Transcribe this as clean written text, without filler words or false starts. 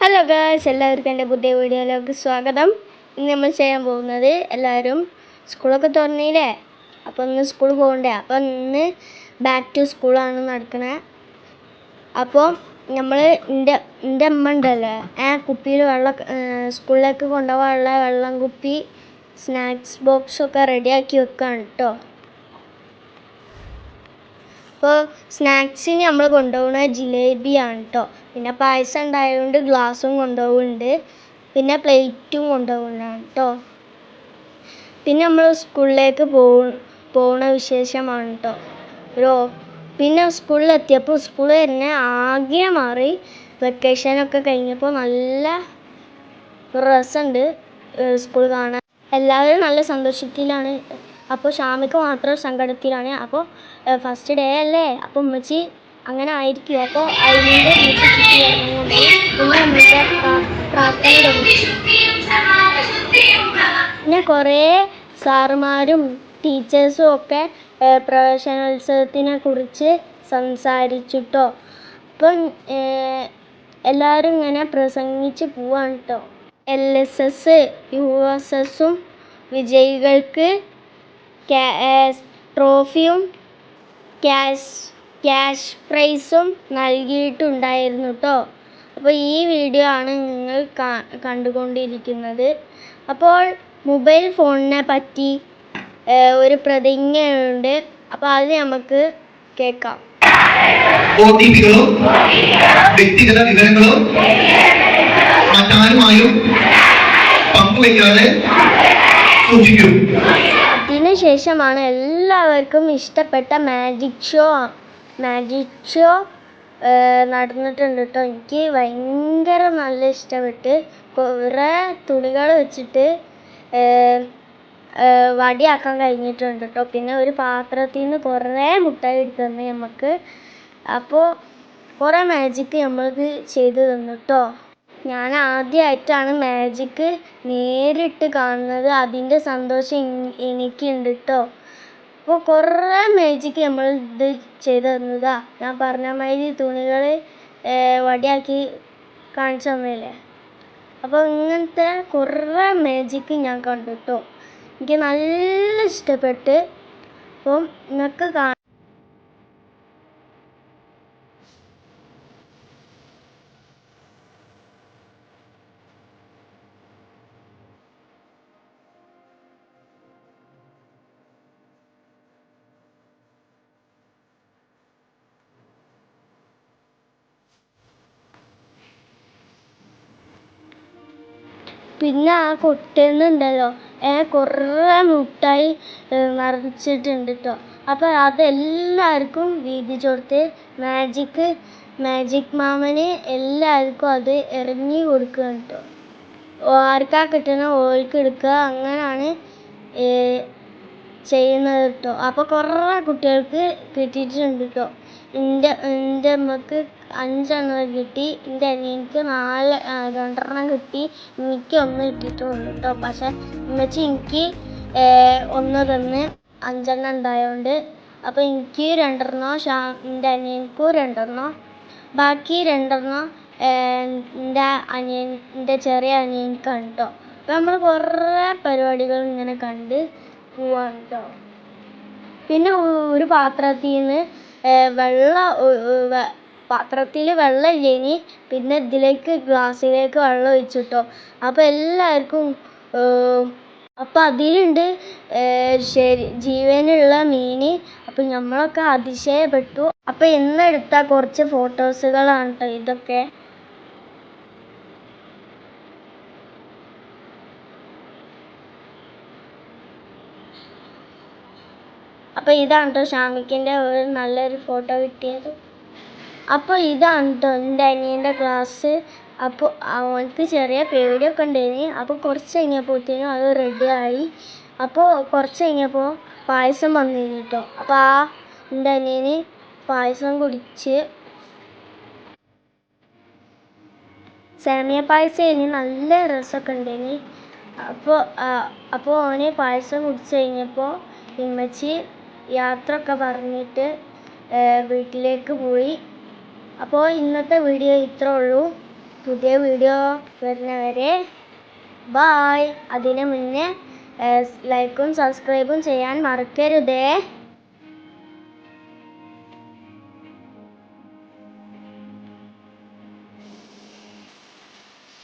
Hello guys, എല്ലാവർക്കും എൻ്റെ പുതിയ വീഡിയോയിലേക്ക് സ്വാഗതം. ഇന്ന് നമ്മൾ ചെയ്യാൻ പോകുന്നത്, എല്ലാവരും സ്കൂളൊക്കെ തുറന്നില്ലേ, അപ്പോൾ ഇന്ന് സ്കൂൾ പോകണ്ടേ. അപ്പോൾ ഇന്ന് ബാക്ക് ടു സ്കൂളാണ് നടക്കണേ. അപ്പോൾ നമ്മൾ എൻ്റെ അമ്മ ഉണ്ടല്ലോ, കുപ്പിയിൽ വെള്ളം സ്കൂളിലേക്ക് കൊണ്ടുപോകാനുള്ള വെള്ളം കുപ്പി, സ്നാക്സ് ബോക്സൊക്കെ റെഡിയാക്കി വെക്കുകയാണ് കേട്ടോ. അപ്പോൾ സ്നാക്സിന് നമ്മൾ കൊണ്ടുപോകുന്നത് ജിലേബിയാണ് കേട്ടോ. പിന്നെ പായസം ഉണ്ടായതുകൊണ്ട് ഗ്ലാസും കൊണ്ടുപോകുന്നുണ്ട്. പിന്നെ പ്ലേറ്റും കൊണ്ടുപോകുന്നതാണ് കേട്ടോ. പിന്നെ നമ്മൾ സ്കൂളിലേക്ക് പോകുന്ന വിശേഷമാണ് കേട്ടോ. പിന്നെ സ്കൂളിലെത്തിയപ്പോൾ സ്കൂൾ തന്നെ ആകെ മാറി. വെക്കേഷനൊക്കെ കഴിഞ്ഞപ്പോൾ നല്ല രസമുണ്ട് സ്കൂൾ കാണാൻ. എല്ലാവരും നല്ല സന്തോഷത്തിലാണ്. അപ്പോൾ ഷാമിക്ക് മാത്രം സങ്കടത്തിലാണ്. അപ്പോൾ ഫസ്റ്റ് ഡേ അല്ലേ, അപ്പോൾ ഉമ്മച്ചി അങ്ങനെ ആയിരിക്കും. അപ്പോൾ അതിൻ്റെ പ്രാർത്ഥന പിന്നെ കുറേ സാറുമാരും ടീച്ചേഴ്സും ഒക്കെ പ്രവേശനോത്സവത്തിനെ കുറിച്ച് സംസാരിച്ചിട്ടോ. അപ്പം എല്ലാവരും ഇങ്ങനെ പ്രസംഗിച്ച് പോവാണ് കേട്ടോ. LSS USSും വിജയികൾക്ക് ട്രോഫിയും ക്യാഷ് പ്രൈസും നൽകിയിട്ടുണ്ടായിരുന്നു കേട്ടോ. അപ്പോൾ ഈ വീഡിയോ ആണ് നിങ്ങൾ കണ്ടുകൊണ്ടിരിക്കുന്നത്. അപ്പോൾ മൊബൈൽ ഫോണിനെ പറ്റി ഒരു പ്രതിജ്ഞയുണ്ട്. അപ്പോൾ അത് നമുക്ക് കേൾക്കാം. OTPകളും വ്യക്തിഗത വിവരങ്ങളും മറ്റാരുമായും പങ്കുവയ്ക്കാതെ സൂക്ഷിക്കും. അതിനുശേഷമാണ് എല്ലാവർക്കും ഇഷ്ടപ്പെട്ട മാജിക് ഷോ നടന്നിട്ടുണ്ട് കേട്ടോ. എനിക്ക് ഭയങ്കര നല്ല ഇഷ്ടപ്പെട്ട്. കുറേ തുണികൾ വെച്ചിട്ട് വടിയാക്കാൻ കഴിഞ്ഞിട്ടുണ്ട് കേട്ടോ. പിന്നെ ഒരു പാത്രത്തിൽ നിന്ന് കുറേ മുട്ടായി എടുത്ത് നമുക്ക്. അപ്പോൾ കുറേ മാജിക്ക് നമ്മൾക്ക് ചെയ്തു തന്നു കേട്ടോ. ഞാൻ ആദ്യമായിട്ടാണ് മാജിക്ക് നേരിട്ട് കാണുന്നത്. അതിൻ്റെ സന്തോഷം എനിക്കുണ്ട് കേട്ടോ. അപ്പോൾ കുറേ മാജിക്ക് നമ്മൾ ഇത് ചെയ്തു തന്നതാ. ഞാൻ പറഞ്ഞ മാതിരി തുണികൾ വടിയാക്കി കാണിച്ചു തന്നില്ലേ. അപ്പോൾ ഇങ്ങനത്തെ കുറേ മാജിക്ക് ഞാൻ കണ്ടു കേട്ടോ. എനിക്ക് നല്ല ഇഷ്ടപ്പെട്ട്. അപ്പം നിങ്ങൾക്ക് പിന്നെ ആ കൊട്ടേന്നുണ്ടല്ലോ കുറേ മുട്ടായി നിറച്ചിട്ടുണ്ട് കേട്ടോ. അപ്പോൾ അതെല്ലാവർക്കും വീതിച്ചു കൊടുത്ത് മാജിക് മാമന് എല്ലാവർക്കും അത് എറിഞ്ഞു കൊടുക്കുക കേട്ടോ. ആർക്കാ കിട്ടുന്ന ഓൾക്ക് എടുക്കുക, അങ്ങനെയാണ് ചെയ്യുന്നത് കേട്ടോ. അപ്പോൾ കുറേ കുട്ടികൾക്ക് കിട്ടിയിട്ടുണ്ട് കേട്ടോ. എൻ്റെ അമ്മക്ക് 5 എണ്ണം കിട്ടി. എൻ്റെ അനിയനിക്ക് 2 കിട്ടി. എനിക്ക് 1 കിട്ടിയിട്ടുള്ളൂ കേട്ടോ. പക്ഷേ ഉമ്മച്ചി എനിക്ക് 1 തന്ന് 5 എണ്ണം ഉണ്ടായതുകൊണ്ട്. അപ്പോൾ എനിക്ക് 2 എൻ്റെ അനിയനിക്കും 2. ബാക്കി 2 എൻ്റെ ചെറിയ അനിയനിക്കാണ് കേട്ടോ. അപ്പോൾ നമ്മൾ കുറേ പരിപാടികൾ ഇങ്ങനെ കണ്ട് പോവാണ് കേട്ടോ. പിന്നെ ഒരു പാത്രത്തിൽ നിന്ന് പാത്രത്തിൽ വെള്ളം ഇല്ലേനി. പിന്നെ ഇതിലേക്ക് ഗ്ലാസ്സിലേക്ക് വെള്ളം ഒഴിച്ചു കേട്ടോ. അപ്പോൾ എല്ലാവർക്കും അപ്പോൾ അതിലുണ്ട് ജീവനുള്ള മീൻ. അപ്പോൾ നമ്മളൊക്കെ അതിശയപ്പെട്ടു. അപ്പോൾ ഇന്നെടുത്ത കുറച്ച് ഫോട്ടോസുകളാണ് കേട്ടോ ഇതൊക്കെ. അപ്പോൾ ഇതാണ് കേട്ടോ ഷാമിക്കിൻ്റെ ഒരു നല്ലൊരു ഫോട്ടോ കിട്ടിയത്. അപ്പോൾ ഇതാണ് കേട്ടോ എൻ്റെ അനിയൻ്റെ ക്ലാസ്. അപ്പോൾ അവൾക്ക് ചെറിയ പേടിയൊക്കെ ഉണ്ടായിന്. അപ്പോൾ കുറച്ച് കഴിഞ്ഞപ്പോഴത്തേനും അത് റെഡിയായി. അപ്പോൾ കുറച്ച് കഴിഞ്ഞപ്പോൾ പായസം വന്നിരുന്നു കേട്ടോ. അപ്പോൾ എൻ്റെ അനിയന് പായസം കുടിച്ച്. സേമിയ പായസം നല്ല രസമൊക്കെ ഉണ്ടായിന്. അപ്പോൾ അവന് പായസം കുടിച്ച് കഴിഞ്ഞപ്പോൾ ഉമ്മച്ചി യാത്ര ഒക്കെ പറഞ്ഞിട്ട് വീട്ടിലേക്ക് പോയി. അപ്പോൾ ഇന്നത്തെ വീഡിയോ ഇത്രേ ഉള്ളൂ. പുതിയ വീഡിയോ വരുന്നവരെ ബായ്. അതിനു മുന്നേ ലൈക്കും സബ്സ്ക്രൈബും ചെയ്യാൻ മറക്കരുതേ.